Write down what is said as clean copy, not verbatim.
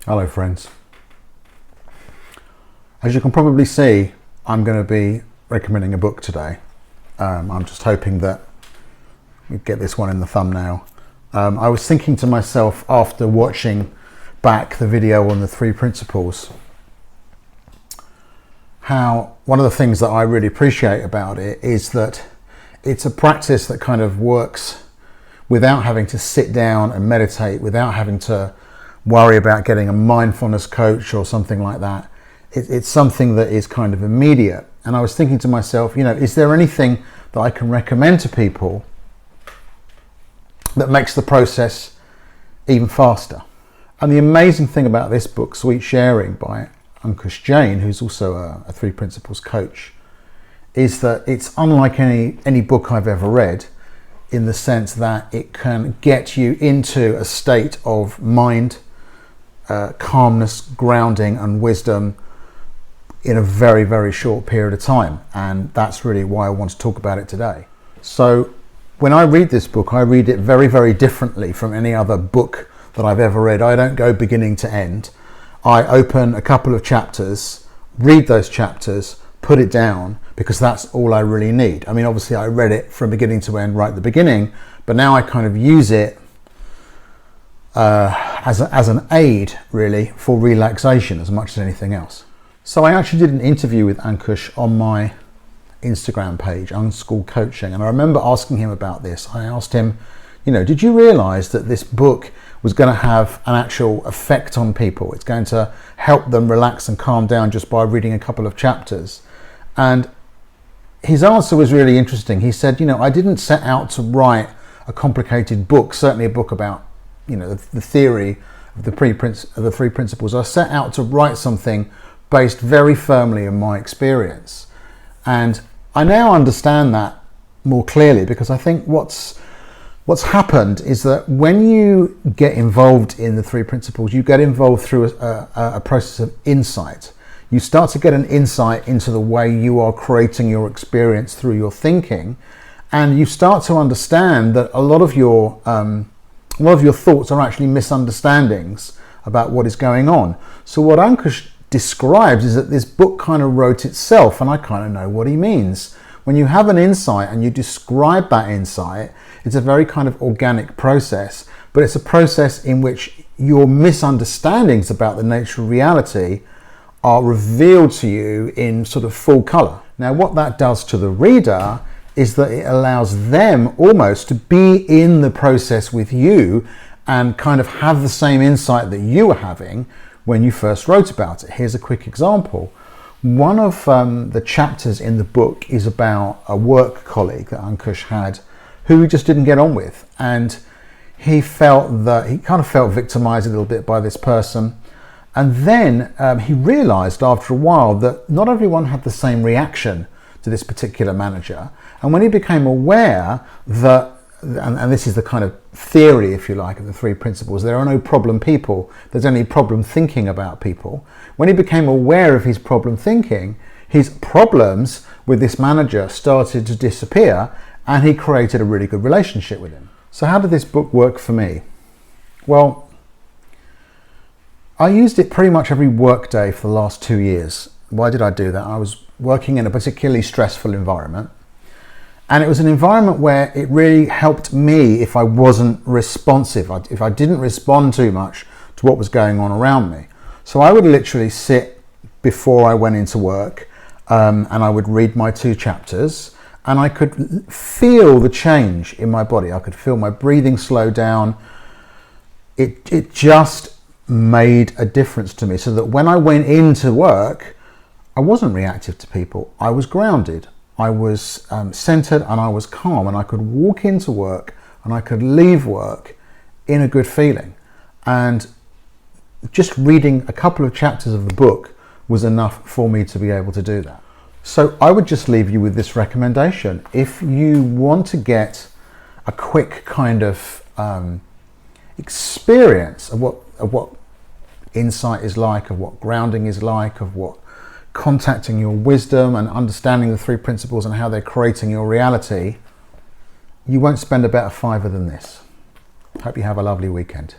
Hello friends. As you can probably see, I'm going to be recommending a book today. I'm just hoping that you get this one in the thumbnail. I was thinking to myself after watching back the video on the 3 principles, how one of the things that I really appreciate about it is that it's a practice that kind of works without having to sit down and meditate, without having to worry about getting a mindfulness coach or something like that. It's something that is kind of immediate. And I was thinking to myself, is there anything that I can recommend to people that makes the process even faster? And the amazing thing about this book, Sweet Sharing by Ankush Jain, who's also a 3 principles coach, is that it's unlike any book I've ever read, in the sense that it can get you into a state of mind, calmness, grounding and wisdom in a very, very short period of time. And that's really why I want to talk about it today. So when I read this book, I read it very, very differently from any other book that I've ever read. I don't go beginning to end. I open a couple of chapters, read those chapters, put it down, because that's all I really need. I mean, obviously I read it from beginning to end right at the beginning, but now I kind of use it as an aid really for relaxation as much as anything else. So I actually did an interview with Ankush on my Instagram page, Unschool Coaching, and I remember asking him about this. I asked him, did you realize that this book was going to have an actual effect on people? It's going to help them relax and calm down just by reading a couple of chapters. And his answer was really interesting. He said, I didn't set out to write a complicated book, certainly a book about, the theory of the 3 principles. I set out to write something based very firmly on my experience. And I now understand that more clearly, because I think what's happened is that when you get involved in the 3 principles, you get involved through a process of insight. You start to get an insight into the way you are creating your experience through your thinking, and you start to understand that a lot of your thoughts are actually misunderstandings about what is going on. So what Ankush describes is that this book kind of wrote itself, and I kind of know what he means. When you have an insight and you describe that insight, it's a very kind of organic process, but it's a process in which your misunderstandings about the nature of reality are revealed to you in sort of full color. Now, what that does to the reader is that it allows them almost to be in the process with you and kind of have the same insight that you were having when you first wrote about it. Here's a quick example. One of the chapters in the book is about a work colleague that Ankush had who he just didn't get on with. And he kind of felt victimized a little bit by this person. And then he realized after a while that not everyone had the same reaction to this particular manager. And when he became aware that, and this is the kind of theory, if you like, of the 3 principles, there are no problem people, there's only problem thinking about people. When he became aware of his problem thinking, his problems with this manager started to disappear, and he created a really good relationship with him. So how did this book work for me? Well, I used it pretty much every work day for the last 2 years. Why did I do that? I was working in a particularly stressful environment, and it was an environment where it really helped me if I wasn't responsive, if I didn't respond too much to what was going on around me. So I would literally sit before I went into work, and I would read my 2 chapters, and I could feel the change in my body. I could feel my breathing slow down. It just made a difference to me, so that when I went into work, I wasn't reactive to people. I was grounded, I was centered, and I was calm, and I could walk into work and I could leave work in a good feeling. And just reading a couple of chapters of the book was enough for me to be able to do that. So I would just leave you with this recommendation. If you want to get a quick kind of experience of what insight is like, of what grounding is like, of what contacting your wisdom and understanding the 3 principles and how they're creating your reality, you won't spend a better fiver than this. Hope you have a lovely weekend.